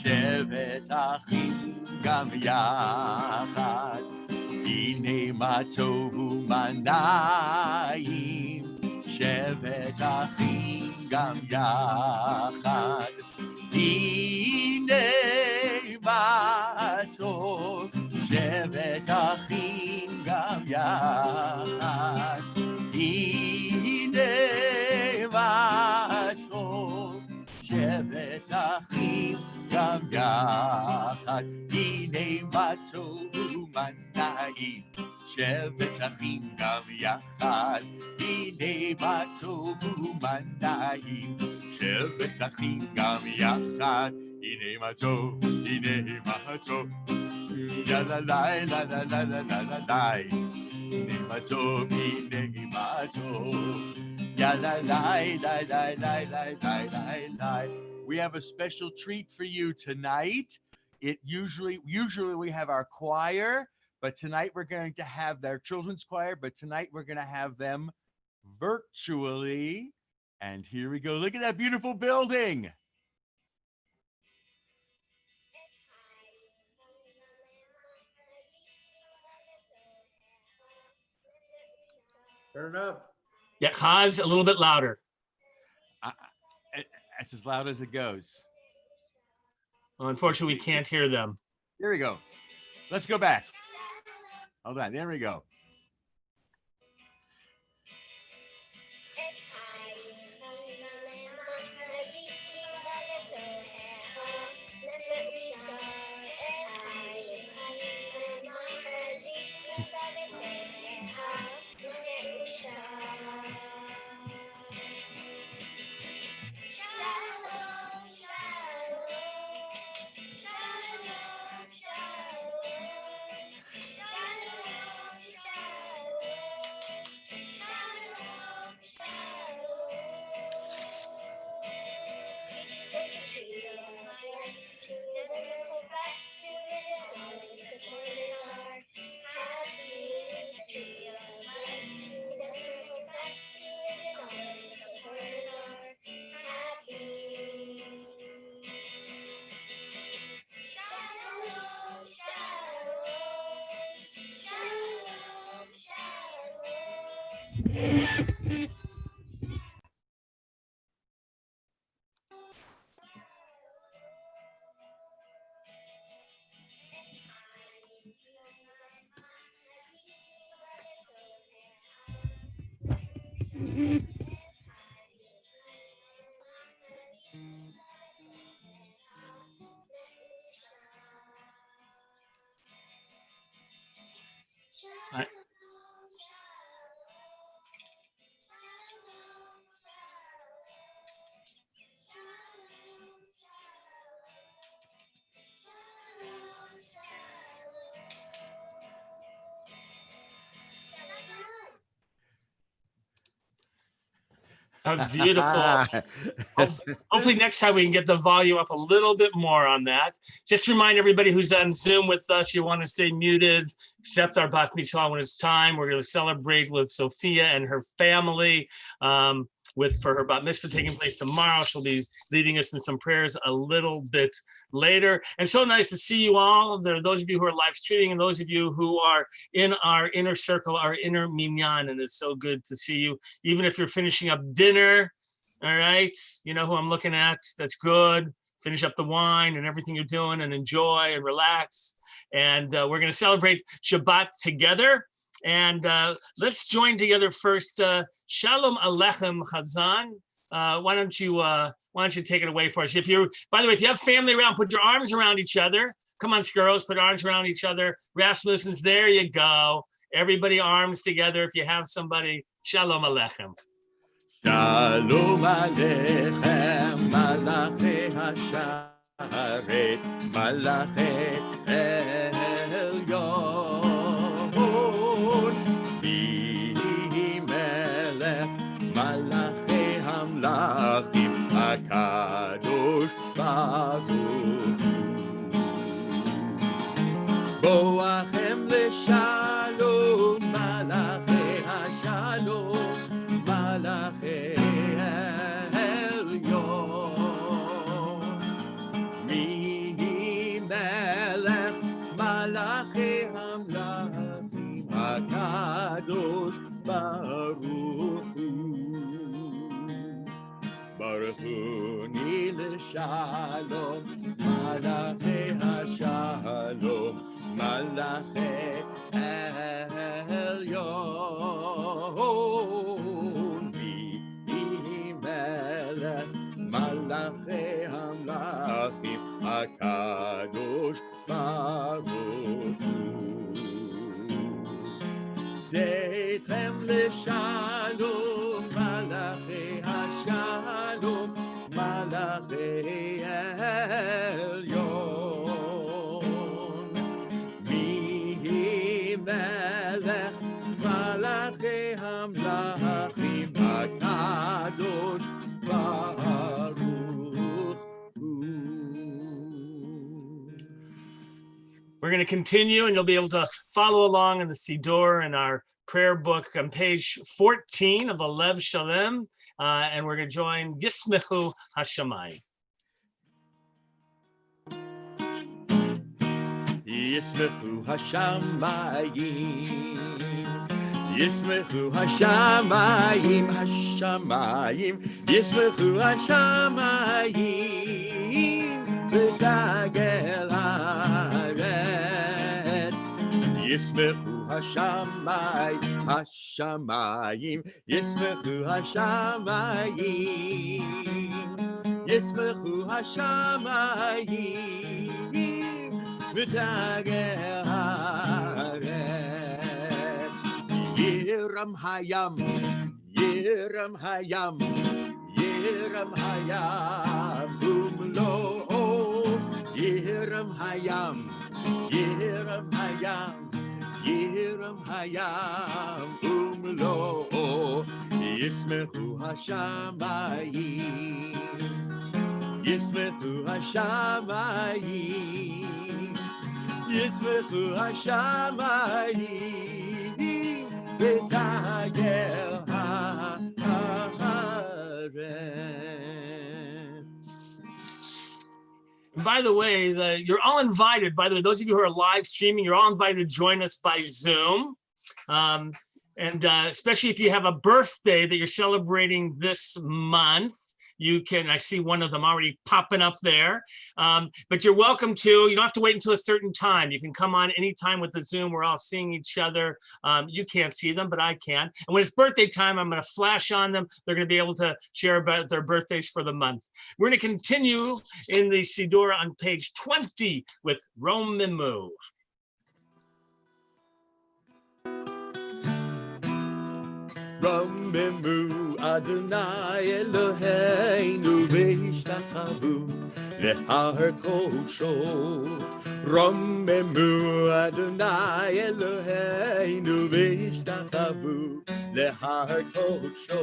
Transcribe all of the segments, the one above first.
שבת אחים גם יחד, הנה מה טוב ומה נעים, שבת אחים גם יחד, הנה מה טוב, שבת אחים גם יחד, הנה מה טוב, שבת אחים גם יחד, הנה מה טוב ומה נעים, שבת אחים גם יחד, הנה מה טוב ומה נעים, שבת אחים גם יחד, הנה מה טוב, הנה מה טוב, יאללה ליי, לה לה לה לה לה לה ליי, הנה מה טוב, הנה מה טוב, yalla lie, lie, lie, lie, lie, lie, lie, lie. We have a special treat for you tonight. It usually we have our choir, but tonight we're going to have their children's choir, but tonight we're going to have them virtually. And here we go. Look at that beautiful building. Turn it up. Yeah, Chaz, a little bit louder. It's as loud as it goes. Well, unfortunately, we can't hear them. Here we go. Let's go back. Hold on. There we go. That was beautiful. Hopefully next time we can get the volume up a little bit more on that. Just to remind everybody who's on Zoom with us, you want to stay muted, accept our Bach Mitzvah when it's time. We're going to celebrate with Sophia and her family for her Bat Mitzvah taking place tomorrow. She'll be leading us in some prayers a little bit later. And so nice to see you all. There are those of you who are live streaming and those of you who are in our inner circle, our inner minyan, and it's so good to see you. Even if you're finishing up dinner, all right, you know who I'm looking at, that's good. Finish up the wine and everything you're doing and enjoy and relax. And we're gonna celebrate Shabbat together. And let's join together first. Shalom Aleichem, Chazan. Why don't you take it away for us? By the way, if you have family around, put your arms around each other. Come on, girls, put arms around each other. Rasmussen's, there you go. Everybody arms together. If you have somebody, Shalom Aleichem. Shalom Aleichem, Malachi Hasharet, Malachi Elyon. Malachi Hamlachim HaKadosh Baruch Boachem Leshalom Malachi HaShalom Malachi Elyon מלאכי המלאכים הקדוש ברוך הוא. ברכוני לשלום, מלאכי השלום, מלאכי עליון. מי מלך מלאכי המלאכים הקדוש ברוך הוא. צאתכם לשלום, מלאכי השלום, מלאכי עליון. מי מלך מלאכי המלאכים הקדוש ברוך הוא. We're going to continue, and you'll be able to follow along in the Siddur and our prayer book on page 14 of the Lev Shalem, and we're going to join Yismechu Hashamayim. Yismechu Hashamayim, Yismechu Hashamayim, Hashamayim, Yismechu Hashamayim, V'tagel haaretz. Yismechu Hashamayim, Hashamayim, Yismechu Hashamayim, Yismechu Hashamayim, V'tagel haaretz. Yiram hayam, Yiram hayam, Yiram hayam, umlo. Yiram hayam, Yiram hayam, Yiram hayam, umlo. Yismechu hashamayim, Yismechu hashamayim, Yismechu hashamayim, V'tagel haaretz. By the way, you're all invited. By the way, those of you who are live streaming, you're all invited to join us by Zoom. And especially if you have a birthday that you're celebrating this month, you can, I see one of them already popping up there, but you're welcome to. You don't have to wait until a certain time. You can come on anytime with the Zoom. We're all seeing each other. You can't see them, but I can. And when it's birthday time, I'm going to flash on them. They're going to be able to share about their birthdays for the month. We're going to continue in the Siddur on page 20 with Romemu. Romemu Adonai Eloheinu v'ishtachavu lehar kodsho. Romemu Adonai Eloheinu v'ishtachavu lehar kodsho.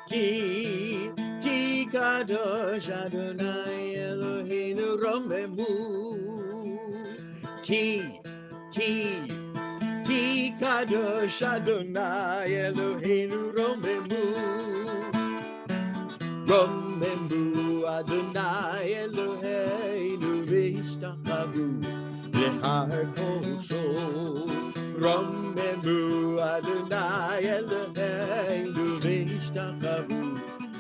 Ki kadosh Adonai Eloheinu Romemu. Ki kadosh Adonai Eloheinu Romemu. Romemu Adonai Eloheinu v'ishtachavu lehar kodsho. Romemu Adonai Eloheinu v'ishtachavu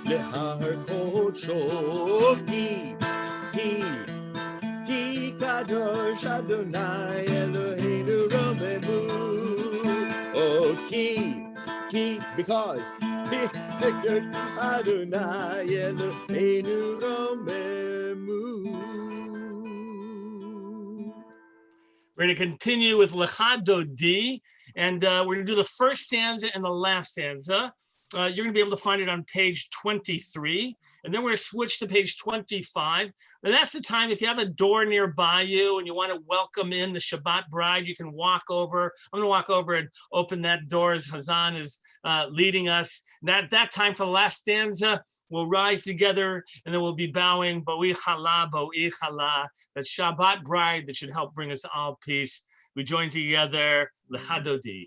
lehar kodsho. Ki kadosh Adonai Eloheinu Romemu. Oh, ki, because Adonai Eloheinu Romemu. We're going to continue with Lecha Dodi, and we're going to do the first stanza and the last stanza. You're going to be able to find it on page 23, and then we're going to switch to page 25. And that's the time, if you have a door nearby you and you want to welcome in the Shabbat bride, you can walk over. I'm going to walk over and open that door as Hazan is leading us. And that time for the last stanza, we'll rise together and then we'll be bowing, Bo'i Chala, Bo'i Chala, that Shabbat bride that should help bring us all peace. We join together, Lecha Dodi.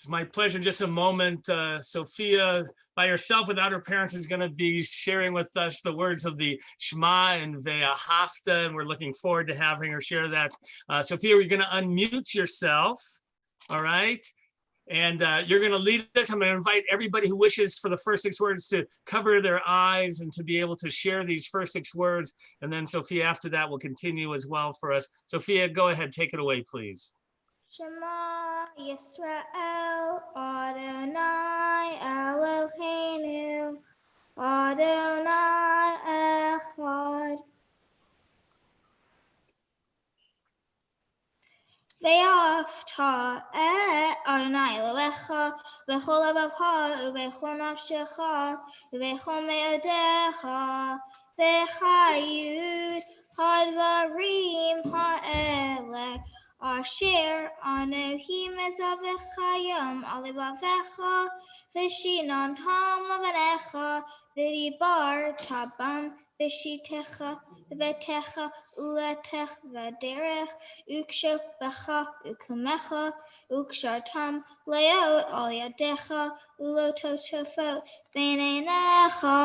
It's my pleasure. In just a moment, Sophia, by herself without her parents, is going to be sharing with us the words of the Shema and Ve'ahavta, and we're looking forward to having her share that. Sophia, you're going to unmute yourself, all right? And you're going to lead us. I'm going to invite everybody who wishes for the first 6 words to cover their eyes and to be able to share these first 6 words. And then Sophia, after that, will continue as well for us. Sophia, go ahead, take it away, please. Shema Yisrael, Adonai Eloheinu, Adonai Echad. Ve'afta et Adonai Elohecha v'chol levacha u'v'chol nafshecha u'v'chol me'odecha v'chayud hadvarim ha'eleh asher anohi mezavechayim alevavecha v'shinantam levanecha v'dibar tabam v'shitecha v'techa uletech v'derech ukshot becha ukumecha ukshartam leot al yadecha ulototofot beinenecha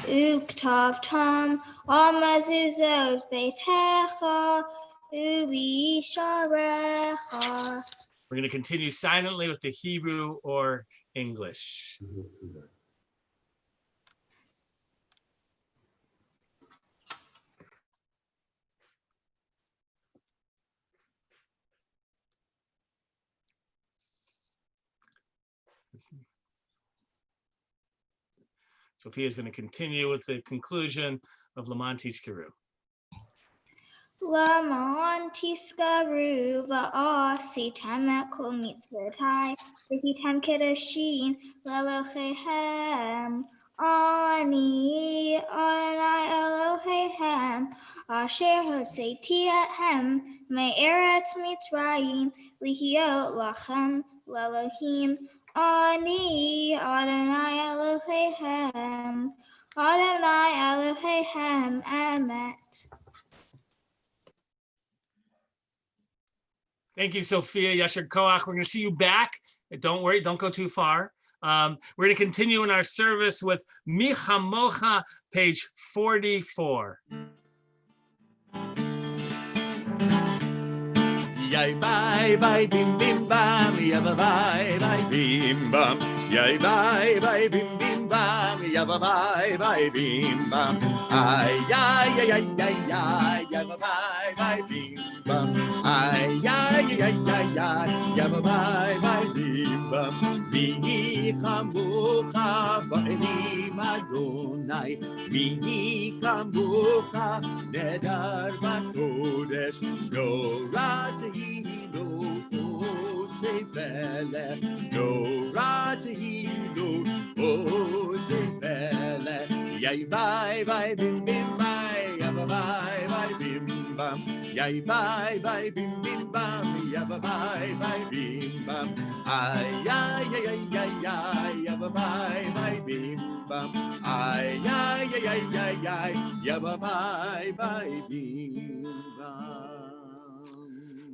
uktavtam al mezuzot beitecha ubisharecha. We're going to continue silently with the Hebrew or English. Sophia is going to continue with the conclusion of Laman Tiskaru. Laman tiskaru va'asitem et kol mitzvotai v'hitem kedoshin lelohehem ani Adonai Elohehem asher hotzeiti ethem me'eretz Mitzrayim lihiot lachem lelohim ani Adonai Elohehem emet. Thank you, Sophia. Yasher Koach. We're going to see you back. Don't worry, don't go too far. We're going to continue in our service with Mi Chamocha, page 44. Yay bye bye bim bim bam, yabba bye bye bim bam. Yay bye bye bim bim bam, yabba bye bye bim bam. Ay ay ay ay ay ay, yabba bye bye bim bam. Ay ay ay ay ay ay, yabba bye bye bim bam. Mihi chamucha ba'elim Adonai, mihi chamucha nedar b'kodesh, Yorah tehilo osei peleh, Yorah tehilo osei peleh. Yay bye bye bim bim bye, yabba bye bye bim bam. Yay bye bye bim bim bam, yabba bye bye bim bam. Ay ay ay ay ay ay, yabba bye bye bim bam. Ay ay ay ay ay ay, yabba bye bye bim bam.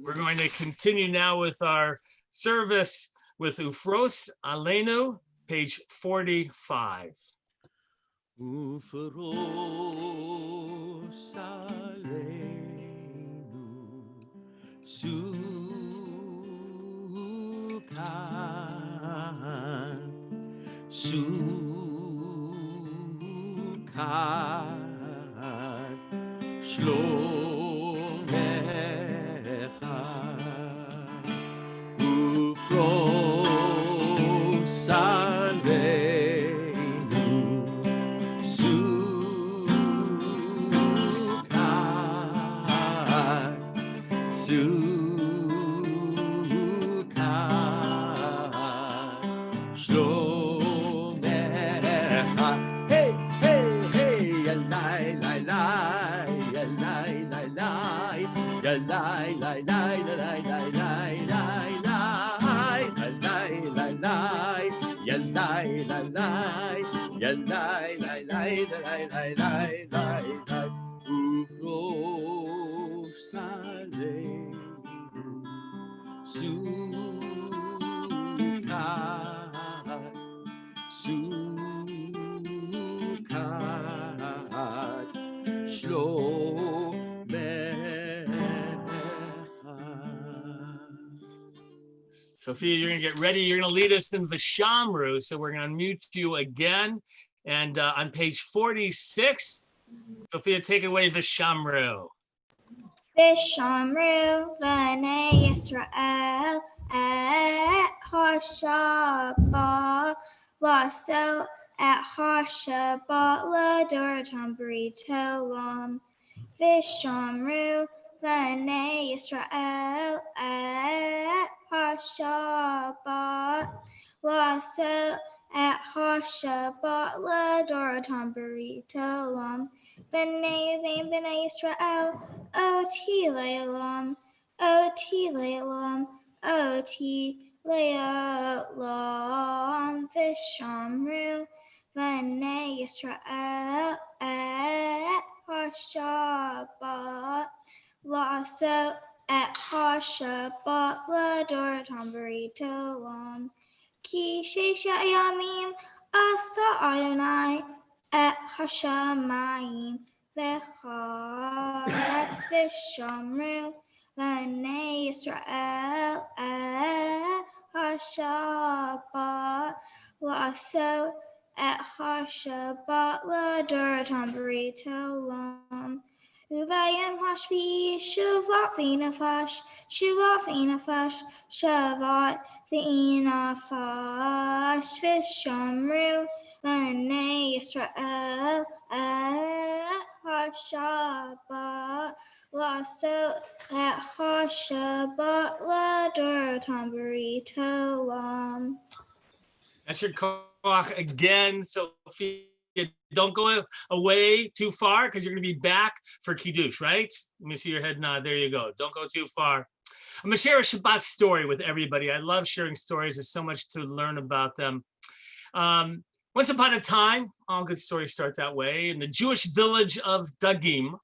We're going to continue now with our service with Ufros Aleinu, page 45. Ufros Aleinu, Sukkot, Sukkot, Shlomecha, Ufros Aleinu, Sukkot, Sukkot, Shlomecha. Hey, hey, hey, yalai, lai, lai, yalai, lai, lai, yalai, lai, lai, lai, lai, lai, lai, lai, yalai, lai, lai, yalai, lai, lai, yalai, lai, lai, lai, lai, lai, lai, lai, Ufros Aleinu, Sukkot. Sophia, you're going to get ready. You're going to lead us in Vishamru. So we're going to mute you again. And on page 46, Sophia, take it away, Vishamru. Vishamru B'nai Yisrael et HaShabbat Lasso et HaShabbat L'Doratam B'rito Olam. Vishamru B'nai Yisrael et HaShabbat Lasso et HaShabbat L'Doratam B'rito Olam. B'nai Yevim B'nai Yisrael Oti Le'olam, Oti Le'olam, Oti Le'olam. Vishamru B'nai Yisrael et HaShabbat Lasso et HaShabbat L'Doratam B'rito Olam. Ki Sheisha Yamim Asa Adonai et HaShamayim V'Haaretz Vishamru B'nai Yisrael et HaShabbat Lasso et HaShabbat L'Doratam B'rito Olam. Uvayim Hashvi Shavat V'Nafash Shavat V'Nafash Shavat V'Nafash Vishamru B'nai Yisrael et HaShabbat Lasso et HaShabbat L'Doratam B'rito Olam. That's your koach again, Sophia. Don't go away too far because you're going to be back for Kiddush, right? Let me see your head nod. There you go. Don't go too far. I'm going to share a Shabbat story with everybody. I love sharing stories. There's so much to learn about them. Once upon a time, all good stories start that way, in the Jewish village of Dagim,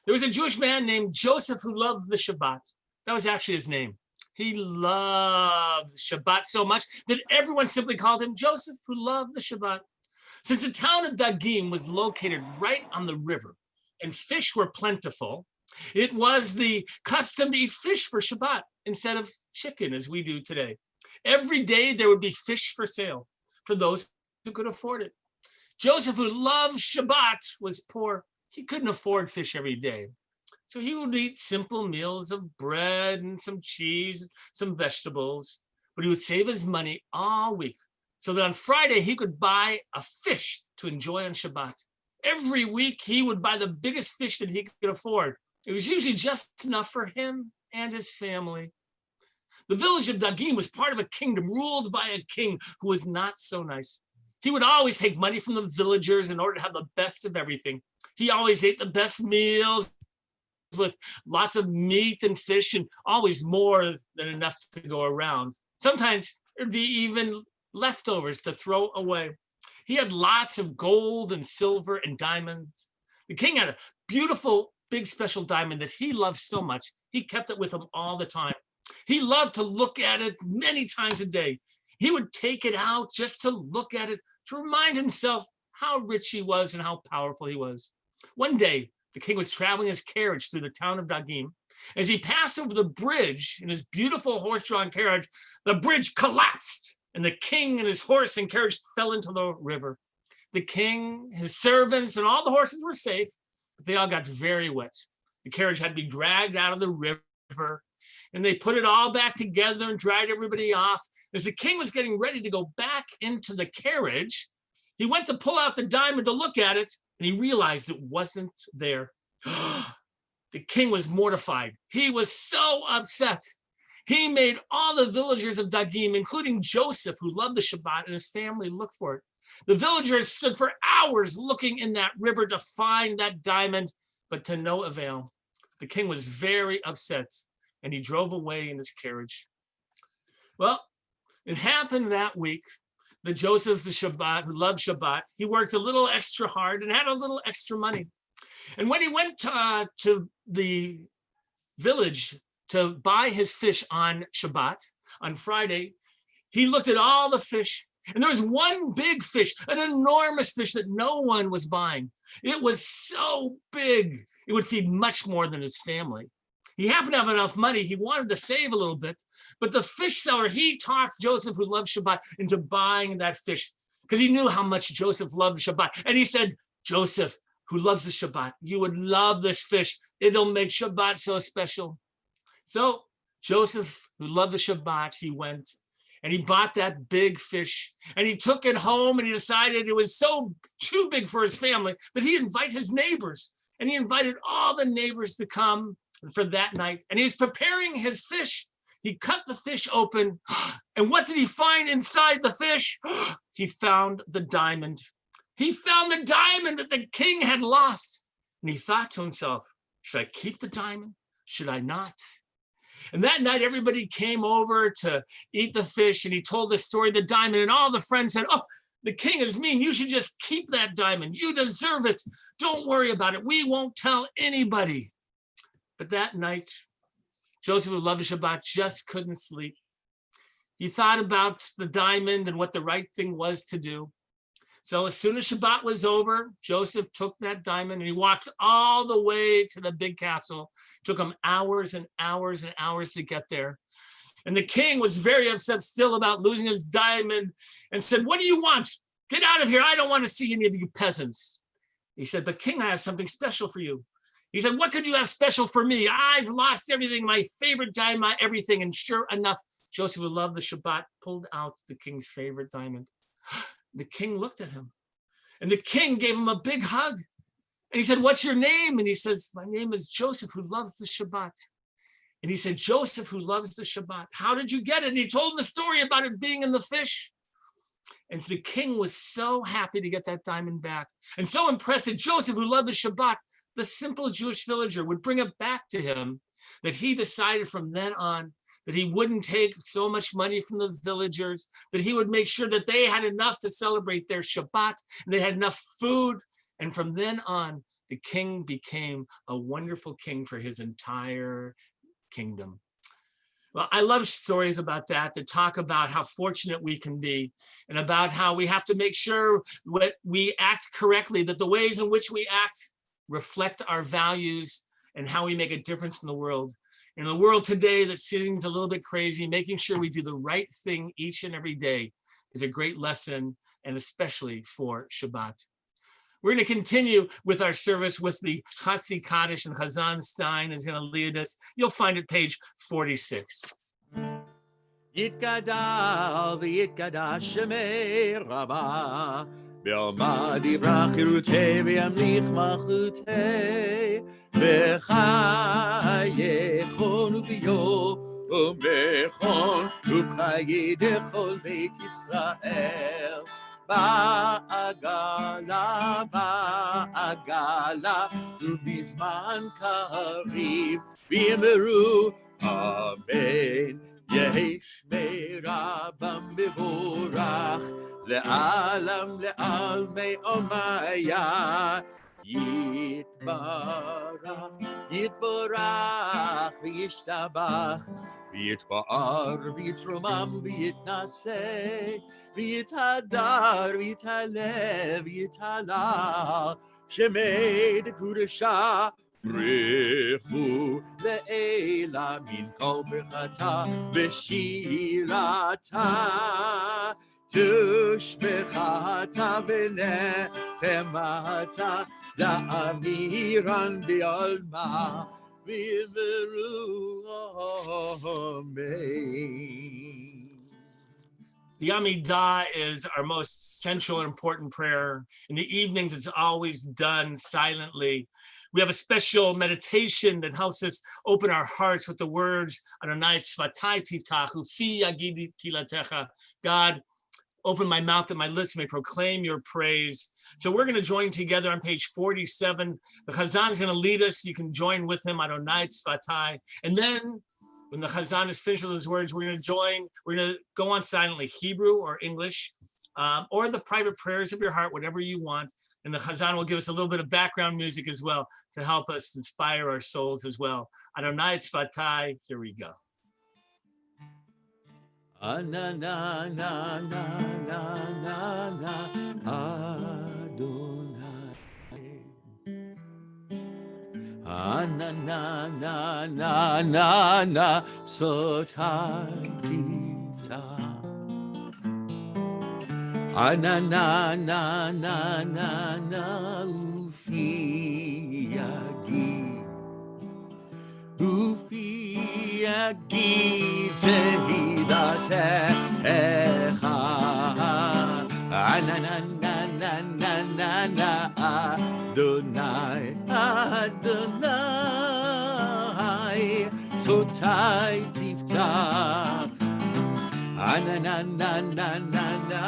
there was a Jewish man named Joseph who loved the Shabbat. That was actually his name. He loved Shabbat so much that everyone simply called him Joseph who loved the Shabbat. Since the town of Dagim was located right on the river and fish were plentiful, it was the custom to eat fish for Shabbat instead of chicken as we do today. Every day there would be fish for sale for those who could afford it. Joseph, who loved Shabbat, was poor. He couldn't afford fish every day. So he would eat simple meals of bread and some cheese, some vegetables, but he would save his money all week so that on Friday he could buy a fish to enjoy on Shabbat. Every week he would buy the biggest fish that he could afford. It was usually just enough for him and his family. The village of Dagim was part of a kingdom ruled by a king who was not so nice. He would always take money from the villagers in order to have the best of everything. He always ate the best meals with lots of meat and fish and always more than enough to go around. Sometimes there'd be even leftovers to throw away. He had lots of gold and silver and diamonds. The king had a beautiful, big special diamond that he loved so much. He kept it with him all the time. He loved to look at it many times a day. He would take it out just to look at it, to remind himself how rich he was and how powerful he was. One day, the king was traveling his carriage through the town of Dagim. As he passed over the bridge in his beautiful horse-drawn carriage, the bridge collapsed, and the king and his horse and carriage fell into the river. The king, his servants, and all the horses were safe, but they all got very wet. The carriage had to be dragged out of the river, and they put it all back together and dried everybody off. As the king was getting ready to go back into the carriage, he went to pull out the diamond to look at it, and he realized it wasn't there. The king was mortified. He was so upset. He made all the villagers of Dagim, including Joseph, who loved the Shabbat, and his family, look for it. The villagers stood for hours looking in that river to find that diamond, but to no avail. The king was very upset, and he drove away in his carriage. Well, it happened that week that Joseph the Shabbat, who loved Shabbat, he worked a little extra hard and had a little extra money. And when he went to the village to buy his fish on Shabbat, on Friday, he looked at all the fish. And there was one big fish, an enormous fish that no one was buying. It was so big, it would feed much more than his family. He happened to have enough money. He wanted to save a little bit, but the fish seller, he talked Joseph, who loved Shabbat, into buying that fish because he knew how much Joseph loved Shabbat. And he said, Joseph, who loves the Shabbat, you would love this fish. It'll make Shabbat so special. So Joseph, who loved the Shabbat, he went and he bought that big fish and he took it home and he decided it was so too big for his family that he'd invite his neighbors. And he invited all the neighbors to come for that night. And he was preparing his fish. He cut the fish open. And what did he find inside the fish? He found the diamond. He found the diamond that the king had lost. And he thought to himself, should I keep the diamond? Should I not? And that night, everybody came over to eat the fish. And he told the story of the diamond. And all the friends said, oh, the king is mean. You should just keep that diamond. You deserve it. Don't worry about it. We won't tell anybody. But that night, Joseph, who loved the Shabbat, just couldn't sleep. He thought about the diamond and what the right thing was to do. So as soon as Shabbat was over, Joseph took that diamond and he walked all the way to the big castle. It took him hours and hours and hours to get there. And the king was very upset still about losing his diamond and said, what do you want? Get out of here. I don't want to see any of you peasants. He said, but king, I have something special for you. He said, what could you have special for me? I've lost everything, my favorite diamond, my everything. And sure enough, Joseph, who loved the Shabbat, pulled out the king's favorite diamond. The king looked at him and the king gave him a big hug. And he said, what's your name? And he says, my name is Joseph, who loves the Shabbat. And he said, Joseph, who loves the Shabbat, how did you get it? And he told him the story about it being in the fish. And so the king was so happy to get that diamond back and so impressed that Joseph, who loved the Shabbat, the simple Jewish villager, would bring it back to him, that he decided from then on that he wouldn't take so much money from the villagers, that he would make sure that they had enough to celebrate their Shabbat and they had enough food. And from then on, the king became a wonderful king for his entire kingdom. Well, I love stories about that talk about how fortunate we can be and about how we have to make sure that we act correctly, that the ways in which we act reflect our values and how we make a difference in the world. In the world today that seems a little bit crazy, making sure we do the right thing each and every day is a great lesson, and especially for Shabbat. We're going to continue with our service with the Chatzi Kaddish, and Chazan Stein is going to lead us. You'll find it page 46. יתגדל ויתקדש שמי רבה, בעלמא דברה חירותי וימליך מלכותי, בחייכון וביום ובכון ובחיי דכל בית ישראל. בעגלה, בעגלה, ובזמן קריב, ואמרו אמן. יש מירה במבורך, לעלם לעלמי עומיה, יתברך, יתברך וישתבח, ויתפאר ויתרומם ויתנשא, ויתהדר ויתהלל ויתהלל, שמי דקודשה ברכו לעילה מן כל ברכתה ושירתה, תשבחתה ונחמתה, לאמירן בעלמא ואמרו אמן. The Amidah is our most central and important prayer. In the evenings, it's always done silently. We have a special meditation that helps us open our hearts with the words, Adonai tzvatai tiftachu fi yagid tilatecha. God, open my mouth that my lips may proclaim your praise. So we're going to join together on page 47. The Chazan is going to lead us. You can join with him, Adonai tzvatai. And then when the Chazan is finished with his words, we're going to go on silently, Hebrew or English, or the private prayers of your heart, whatever you want. And the Chazan will give us a little bit of background music as well to help us inspire our souls as well. Adonai tzvatai, here we go. Na na na na na na na Adonai. Na na na na na na Sotativa. Na na na na na na Ufiagi. Ufiagi tehilate echa. Na na na na na na na Adonai, Adonai, Sotai tiftach. Na na na na na na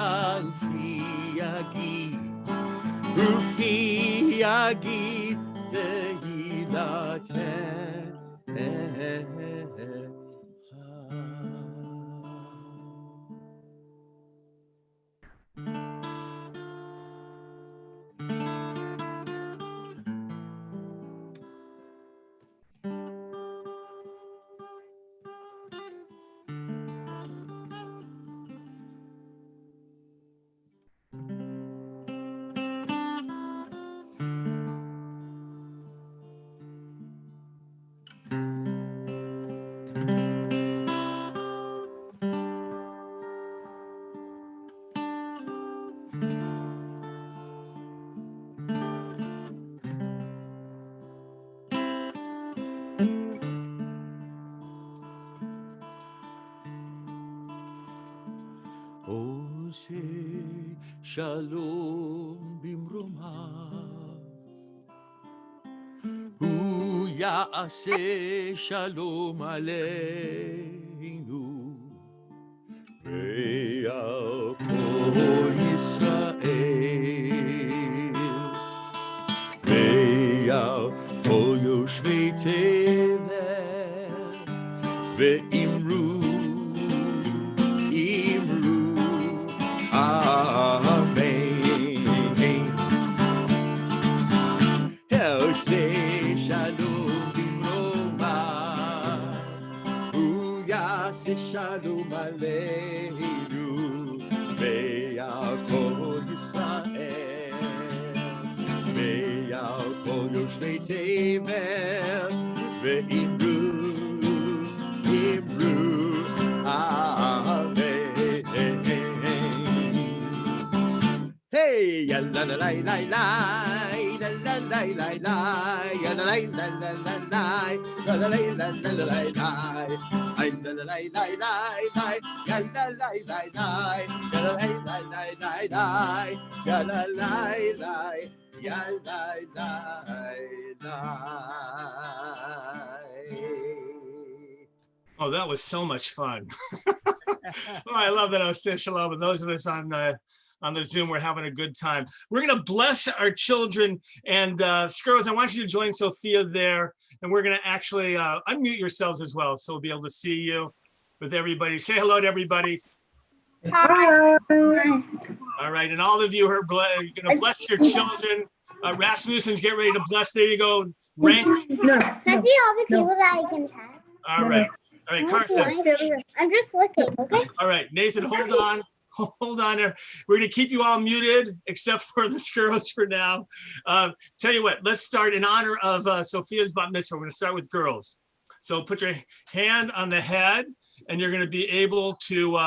Ufiagi, Ufiagi tehilate. Ose shalom bimromav, hu ya'aseh shalom aleinu, ve'al kol Yisrael, ve'al kol yoshvei tevel, ve'imru. Shalom aleinu, ve'al kol Yisrael, ve'al kol yoshvei tevel, ve'imru, amen. Hey, ya la la la la la, la la la la la, ya la la la la la la, la la la la la la la. I la la la la la la, ya la la la la, ya la la la la la, ya la la la, ya la la la. Oh, that was so much fun. Oh, I love that. I was saying shalom. And those of us on the Zoom, we're having a good time. We're going to bless our children. And Skurros, I want you to join Sophia there. And we're going to actually unmute yourselves as well. So we'll be able to see you with everybody. Say hello to everybody. Hi. All right. And all of you are going to bless your children. Rasmussen's get ready to bless. There you go. Rank. Can I see all the people that I can tag? All right. All right, Carson. I'm just looking, okay? All right, Nathan, hold on. Hold on there. We're going to keep you all muted, except for the Skurros for now. Tell you what, let's start in honor of Sophia's bat mitzvah. We're going to start with girls. So put your hand on the head, and you're going to be able to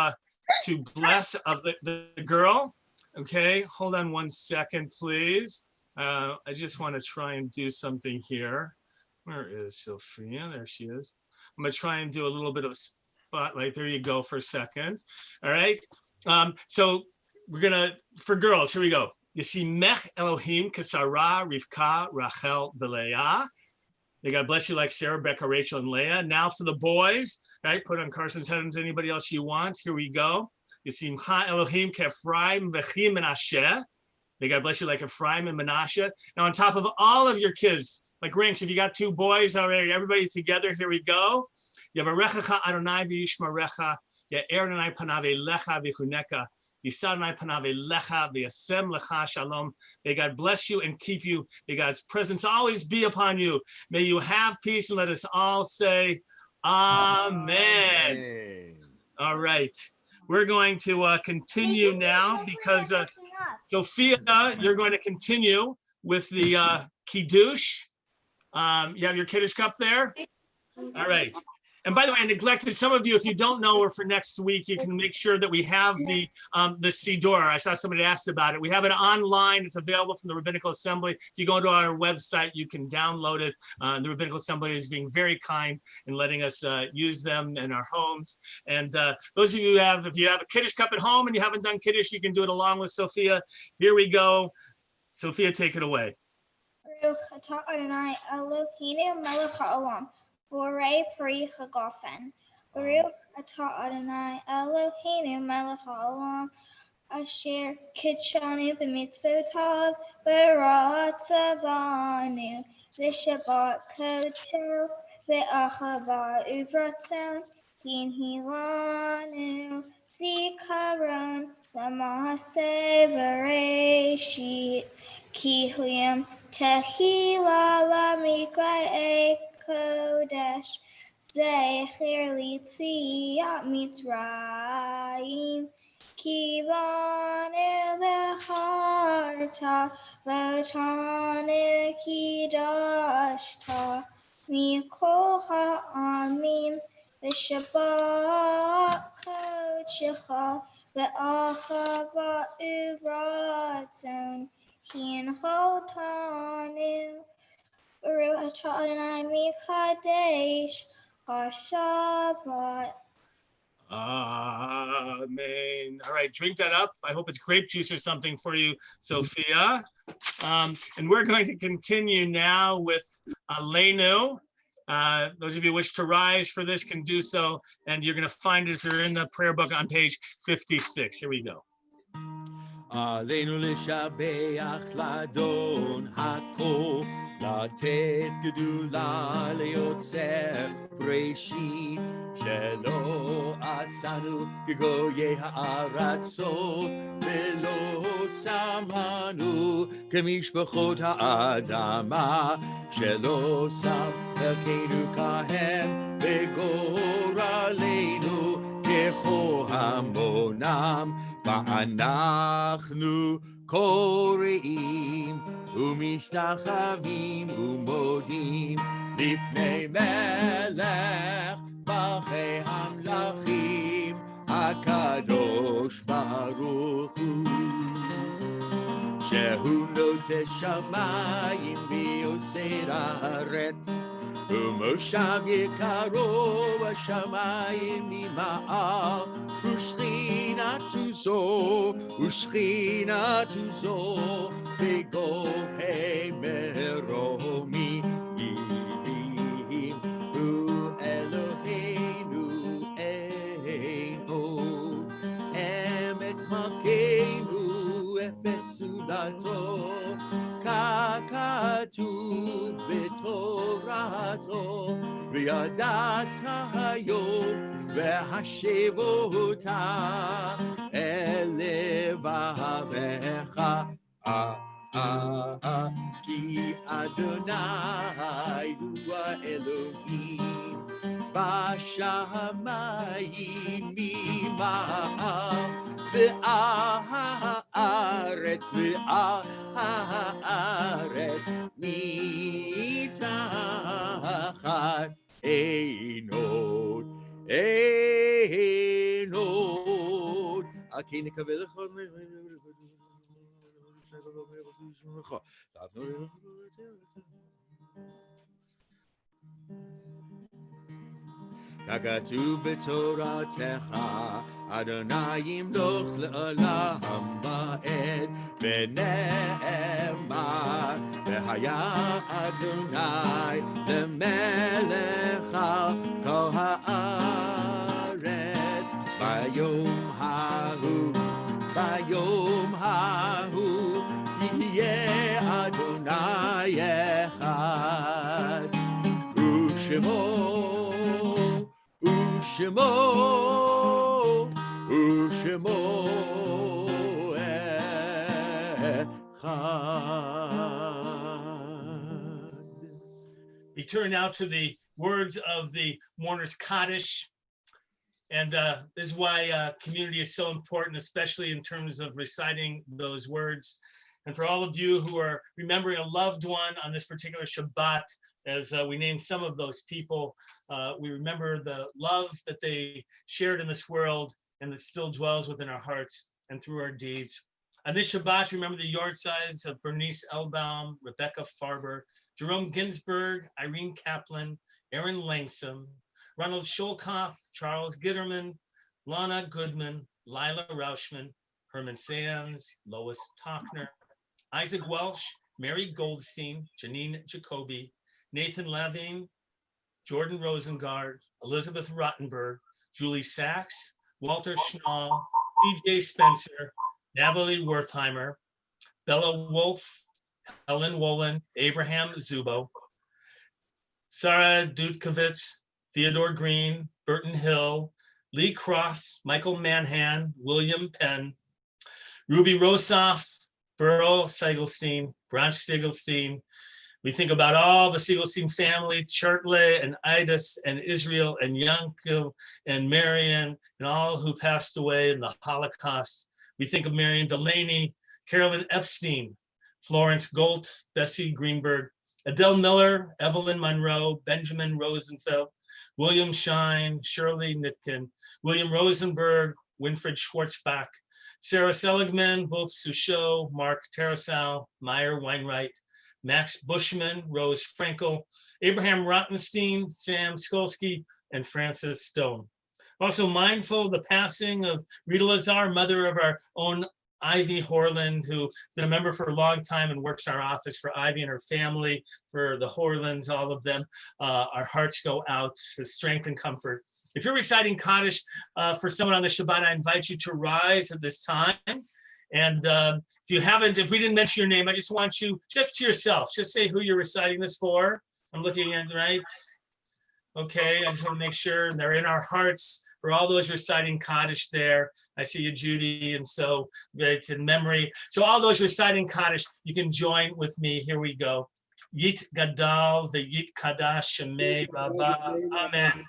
bless of the girl. Okay, hold on one second, please. I just want to try and do something here. Where is Sophia? There she is. I'm going to try and do a little bit of a spotlight. There you go for a second. All right. So we're going to, for girls, here we go. You see, Mech Elohim, Kesara, Rivka, Rachel, Leah. May God bless you like Sarah, Becca, Rachel, and Leah. Now for the boys, right? Put on Carson's head and anybody else you want. Here we go. You see, Mcha Elohim, Kephraim, Vechim, Menashe. May God bless you like Ephraim and Menashe. Now on top of all of your kids, like ranks, if you got two boys already, everybody together, here we go. You have a Rechacha Adonai v'yishmarecha, Ya'er Adonai panav elecha v'chuneka, Yisad Adonai panav elecha v'yasem lecha shalom. May God bless you and keep you. May God's presence always be upon you. May you have peace, and let us all say, Amen. All right. We're going to continue now because Sophia, you're going to continue with the Kiddush. You have your Kiddush cup there? All right. And by the way, I neglected some of you. If you don't know, or for next week, you can make sure that we have the Siddur. I saw somebody asked about it. We have it online. It's available from the Rabbinical Assembly. If you go to our website, you can download it. The Rabbinical Assembly is being very kind in letting us use them in our homes. And those of you who have, if you have a Kiddush cup at home and you haven't done Kiddush, you can do it along with Sophia. Here we go. Sophia, take it away. Baruch atah Adonai Eloheinu melech haolam, borei peri hagafen. Baruch atah Adonai Eloheinu melech haolam, asher kitshanu b'mitzvotav v'ratzavanu v'shabbat kodesh v'achava uvratzon yinhilanu zikaron l'maaseh v'reishit ki huyam tehila lamikra kodesh zecher litziat mitzrayim kivanu v'charta v'tanu kidashta mikol ha'amim v'shabbat kodeshecha v'achava uvratzon Hinchotanu Baruch atah Adonai Mikadesh HaShabbat. Amen. All right, drink that up. I hope it's grape juice or something for you, Sophia. And we're going to continue now with Leinu. Those of you who wish to rise for this can do so. And you're going to find it if you're in the prayer book on page 56. Here we go. עלינו לשבח לאדון הכל, לתת גדולה ליוצר בראשית, שלא עשנו כגויי הארצות, ולא שמנו כמשפחות האדמה, שלא שם דרכנו כהם בגורלנו ככל המונם. ואנחנו קוראים ומשתחווים ומודים לפני מלך מלכי המלכים הקדוש ברוך הוא, שהוא נוטה שמיים ויוסר הארץ, ומושב יקרו בשמיים ממעל, ושכינתו זו בגוהי מרומים. הוא אלוהינו אין עוד, עמק מלכנו אפס סעודתו, ככתוב בתורתו, וידעת היום והשב אותה אל לבבך, כי אדוני הוא האלוהים בשמיים ממעל ועל הארץ מתחת. אין עוד כי נקווה לך ככתוב בתורתך, אדוני ימלוך לעולם ועד, ונאמר והיה אדוני למלך על כל הארץ. ביום ההוא יהיה אדוני אחד, ושמו We turn now to the words of the mourner's Kaddish. And this is why community is so important, especially in terms of reciting those words. And for all of you who are remembering a loved one on this particular Shabbat, as we name some of those people, we remember the love that they shared in this world and that still dwells within our hearts and through our deeds. On this Shabbat, remember the yahrzeits of Bernice Elbaum, Rebecca Farber, Jerome Ginsburg, Irene Kaplan, Aaron Langsam, Ronald Scholkoff, Charles Gitterman, Lana Goodman, Lila Rauschman, Herman Sands, Lois Tochner, Isaac Welsh, Mary Goldstein, Janine Jacoby, Nathan Levine, Jordan Rosengard, Elizabeth Rottenberg, Julie Sachs, Walter Schnall, PJ Spencer, Natalie Wertheimer, Bella Wolf, Helen Wolin, Abraham Zubo, Sarah Dudkovitz, Theodore Green, Burton Hill, Lee Cross, Michael Manhan, William Penn, Ruby Rosoff, Burl Siegelstein, Branch Siegelstein. We think about all the Siegelstein family, Chartley and Idis and Israel and Yankel and Marion and all who passed away in the Holocaust. We think of Marion Delaney, Carolyn Epstein, Florence Golt, Bessie Greenberg, Adele Miller, Evelyn Monroe, Benjamin Rosenfeld, William Shine, Shirley Nitkin, William Rosenberg, Winfried Schwarzbach, Sarah Seligman, Wolf Suchot, Mark Terasal, Meyer Weinreit, Max Bushman, Rose Frankel, Abraham Rottenstein, Sam Skolsky, and Francis Stone. Also mindful of the passing of Rita Lazar, mother of our own Ivy Horland, who's been a member for a long time and works our office for Ivy and her family, for the Horlands, all of them. Our hearts go out for strength and comfort. If you're reciting Kaddish for someone on the Shabbat, I invite you to rise at this time. And if we didn't mention your name, I just want you, just to yourself, just say who you're reciting this for. I'm looking at, right? Okay, I just want to make sure they're in our hearts. For all those reciting Kaddish there, I see you, Judy, and so it's in memory. So all those reciting Kaddish, you can join with me. Here we go. Yit Gadal v'Yit Kadash Shemei Rabbah. Amen.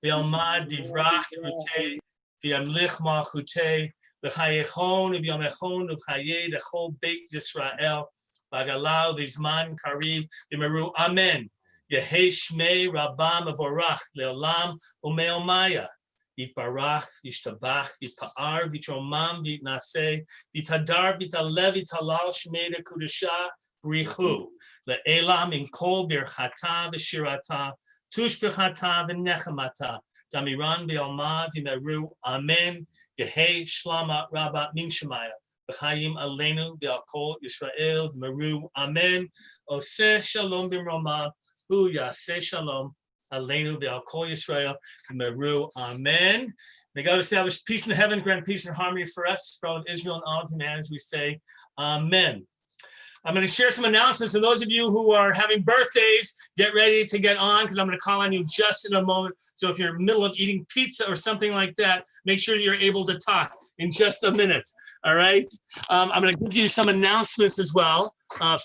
V'Yalmad Divrach Rutei V'Yamlich Malchutei V'Chayechon V'Yamechon V'Chayei L'Chol Beit Yisrael V'Galau V'Zman Karib V'Meru. Amen. Yehei Shmei Rabbah Mevorach Le'olam U'Me'omaya. Yitbarach, Yishtabach, Yitpa'ar, Yitromam, Yitnaseh, Yitadar, Yitaleh, Yitalal, Shmei Kudusha, Brichu, Le'elam, Min Kol Birchata, V'Shirata, Tushbechata, V'Nechamata, Damiran, V'Alma, V'Meru, Amen, Yehei, Shlama, Rabba, Min Shemaya, V'Chaim Aleinu, V'Alkol, Yisrael, V'Meru, Amen, Oseh Shalom B'Romah, Hu Yaseh Shalom, Aleinu V'Alkol Yisrael, Meru, Amen. May God establish peace in the heavens, grant peace and harmony for us, for all of Israel and all of humanity. We say, Amen. I'm going to share some announcements. And those of you who are having birthdays, get ready to get on, because I'm going to call on you just in a moment. So if you're in the middle of eating pizza or something like that, make sure you're able to talk in just a minute. All right. I'm going to give you some announcements as well,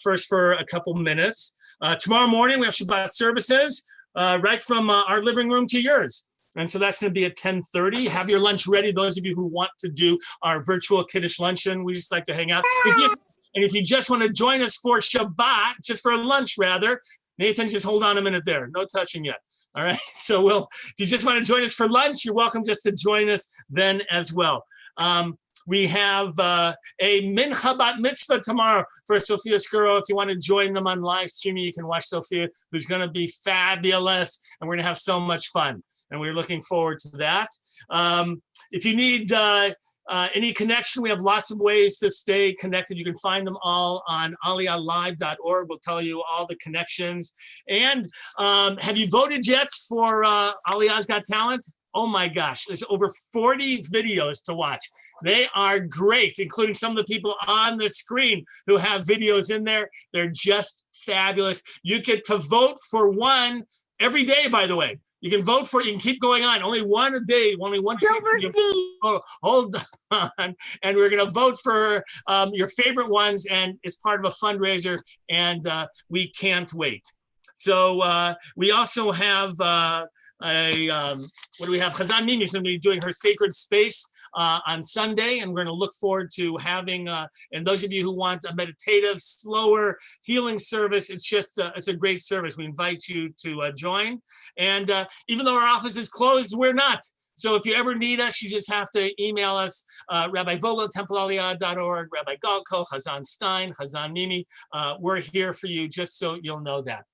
first for a couple minutes. Tomorrow morning, we have Shabbat services. Right from our living room to yours. And so that's going to be at 10:30. Have your lunch ready. Those of you who want to do our virtual Kiddush luncheon, we just like to hang out. And if you just want to join us for Shabbat, just for lunch rather, Nathan, just hold on a minute there. No touching yet. All right. So if you just want to join us for lunch, you're welcome just to join us then as well. We have a Mincha Bat Mitzvah tomorrow for Sophia Skuro. If you want to join them on live streaming, you can watch Sophia, who's going to be fabulous, and we're going to have so much fun. And we're looking forward to that. If you need any connection, we have lots of ways to stay connected. You can find them all on aliyahlive.org. We'll tell you all the connections. And have you voted yet for Aliyah's Got Talent? Oh my gosh, there's over 40 videos to watch. They are great, including some of the people on the screen who have videos in there. They're just fabulous. You get to vote for one every day, by the way. You can vote for it. You can keep going on. Only one a day, only one. Oh, hold on. And we're going to vote for your favorite ones, and it's part of a fundraiser, and we can't wait. So we also have what do we have? Chazan Mimi is going to be doing her sacred space on Sunday, and we're going to look forward to having, and those of you who want a meditative, slower healing service, it's just, it's a great service. We invite you to join. And even though our office is closed, we're not. So if you ever need us, you just have to email us, Rabbi Vogel, templealiyah.org, Rabbi Galko, Chazan Stein, Chazan Mimi. We're here for you, just so you'll know that.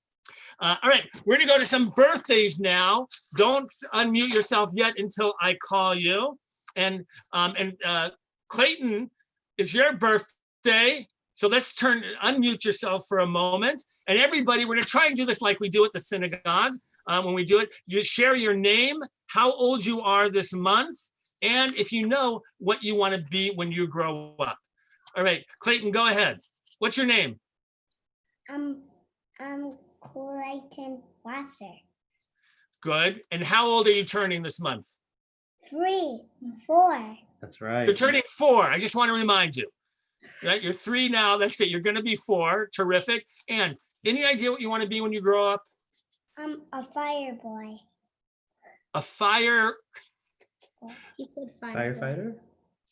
All right, we're gonna go to some birthdays now. Don't unmute yourself yet until I call you. And Clayton, it's your birthday. So let's unmute yourself for a moment. And everybody, we're gonna try and do this like we do at the synagogue. When we do it, you share your name, how old you are this month, and if you know what you want to be when you grow up. All right, Clayton, go ahead. What's your name? I'm Clayton Wasser. Good. And how old are you turning this month? 3, 4. That's right. You're turning 4. I just want to remind you. Right? You're 3 now. That's great. You're going to be 4. Terrific. And any idea what you want to be when you grow up? I'm a fire boy. A fire. He said fire. Firefighter?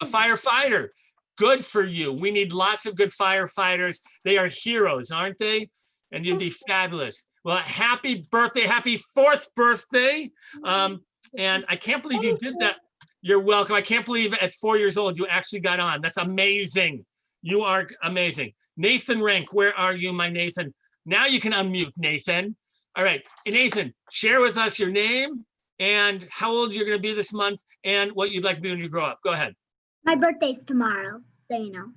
A firefighter. Good for you. We need lots of good firefighters. They are heroes, aren't they? And you'd be fabulous. Well, happy birthday. Happy 4th birthday. And I can't believe you did that. You're welcome. I can't believe at 4 years old, you actually got on. That's amazing. You are amazing. Nathan Rank, where are you, my Nathan? Now you can unmute, Nathan. All right, Nathan, share with us your name and how old you're going to be this month and what you'd like to be when you grow up. Go ahead. My birthday's tomorrow, so you know.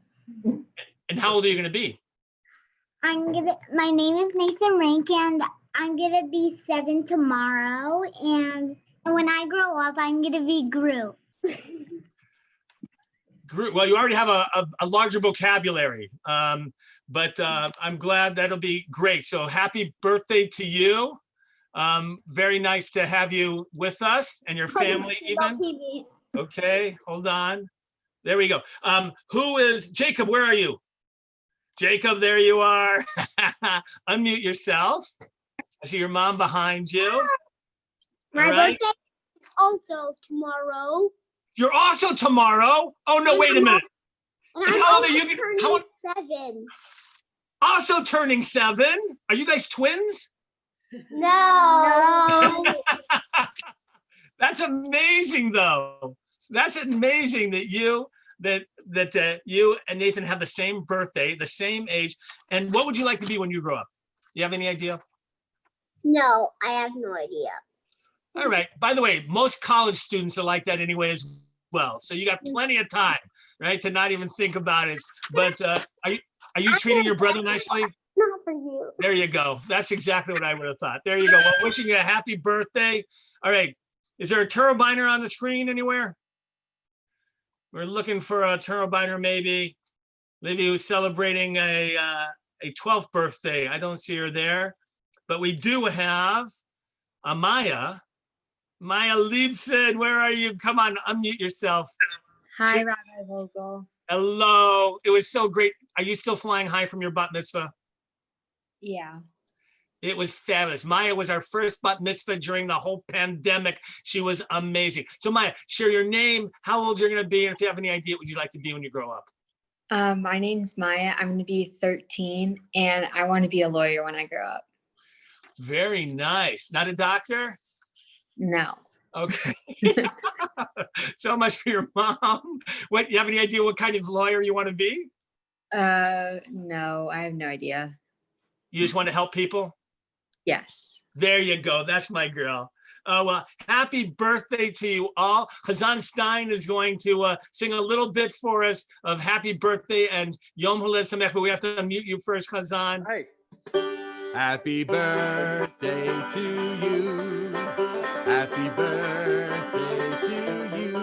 And how old are you going to be? My name is Nathan Rank, and I'm gonna be 7 tomorrow. And when I grow up, I'm gonna be Groot. Groot. Well, you already have a larger vocabulary, but I'm glad that'll be great. So happy birthday to you. Very nice to have you with us and your family even. Okay, hold on. There we go. Who is Jacob? Where are you? Jacob, there you are. Unmute yourself. I see your mom behind you. My birthday is also tomorrow. You're also tomorrow? Oh, no, wait a minute. And And I'm how old are also you? turning 7. Also turning 7? Are you guys twins? No. That's amazing, though. That's amazing that you you and Nathan have the same birthday, the same age. And what would you like to be when you grow up? You have any idea? No, I have no idea. All right. By the way, most college students are like that anyway as well. So you got plenty of time, right, to not even think about it. But are you treating your brother nicely? Not for you. There you go. That's exactly what I would have thought. There you go. Well, wishing you a happy birthday. All right. Is there a turbiner on the screen anywhere? We're looking for a turbiner, maybe. Maybe who's celebrating a 12th birthday. I don't see her there. But we do have Maya. Maya Liebson, where are you? Come on, unmute yourself. Hi, Rabbi Vogel. Hello. It was so great. Are you still flying high from your bat mitzvah? Yeah. It was fabulous. Maya was our first bat mitzvah during the whole pandemic. She was amazing. So Maya, share your name, how old you're going to be, and if you have any idea what you'd like to be when you grow up. My name's Maya. I'm going to be 13, and I want to be a lawyer when I grow up. Very nice. Not a doctor? No. Okay. So much for your mom. What, you have any idea what kind of lawyer you want to be? No, I have no idea. You just want to help people? Yes. There you go. That's my girl. Well, happy birthday to you all. Chazan Stein is going to sing a little bit for us of happy birthday and Yom Halev Sameach, but we have to unmute you first, Chazan. Hi. Happy birthday to you. Happy birthday to you.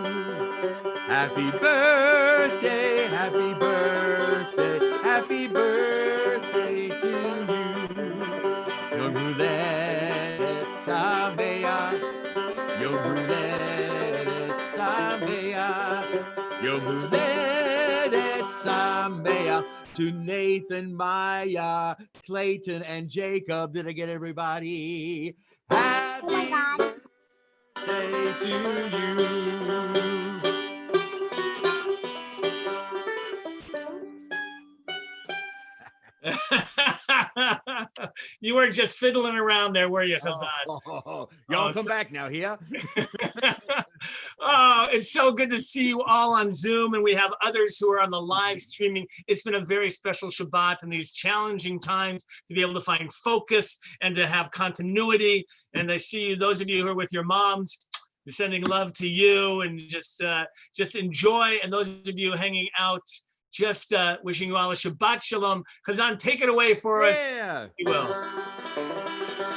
Happy birthday, happy birthday, happy birthday to you. Yom Huledet Sameach. Yom Huledet Sameach. Yom Huledet Sameach. To Nathan, Maya, Clayton, and Jacob. Did I get everybody? Oh my God. birthday to you. You weren't just fiddling around there, were you, Hazan? Y'all come back now here. Oh, it's so good to see you all on Zoom, and we have others who are on the live streaming. It's been a very special Shabbat in these challenging times to be able to find focus and to have continuity. And I see you, those of you who are with your moms, sending love to you, and just enjoy. And those of you hanging out, just wishing you all a Shabbat Shalom. Kazan, take it away for us. Yeah. You will.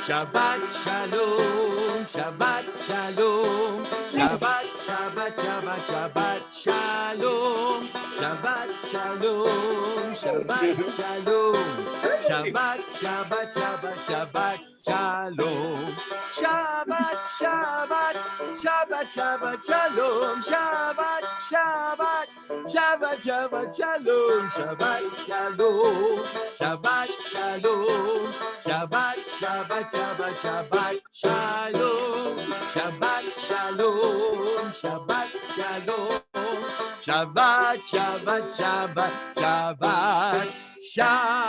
Shabbat Shalom, Shabbat Shalom, Shabbat, Shabbat, Shabbat, Shabbat Shalom, Shabbat Shalom, Shabbat Shalom, Shabbat, Shabbat, Shabbat, Shabbat Shalom, Shabbat, Shabbat, Shabbat, Shabbat Shalom, Shabbat, Shabbat, Shabbat, Shabbat Shalom, Shabbat Shalom, Shabbat Shalom, Shabbat, Shabbat, Shabbat, Shabbat Shalom, Shabbat Shalom, Shabbat Shalom, Shabbat, Shabbat, Shabbat, Shabbat Shalom.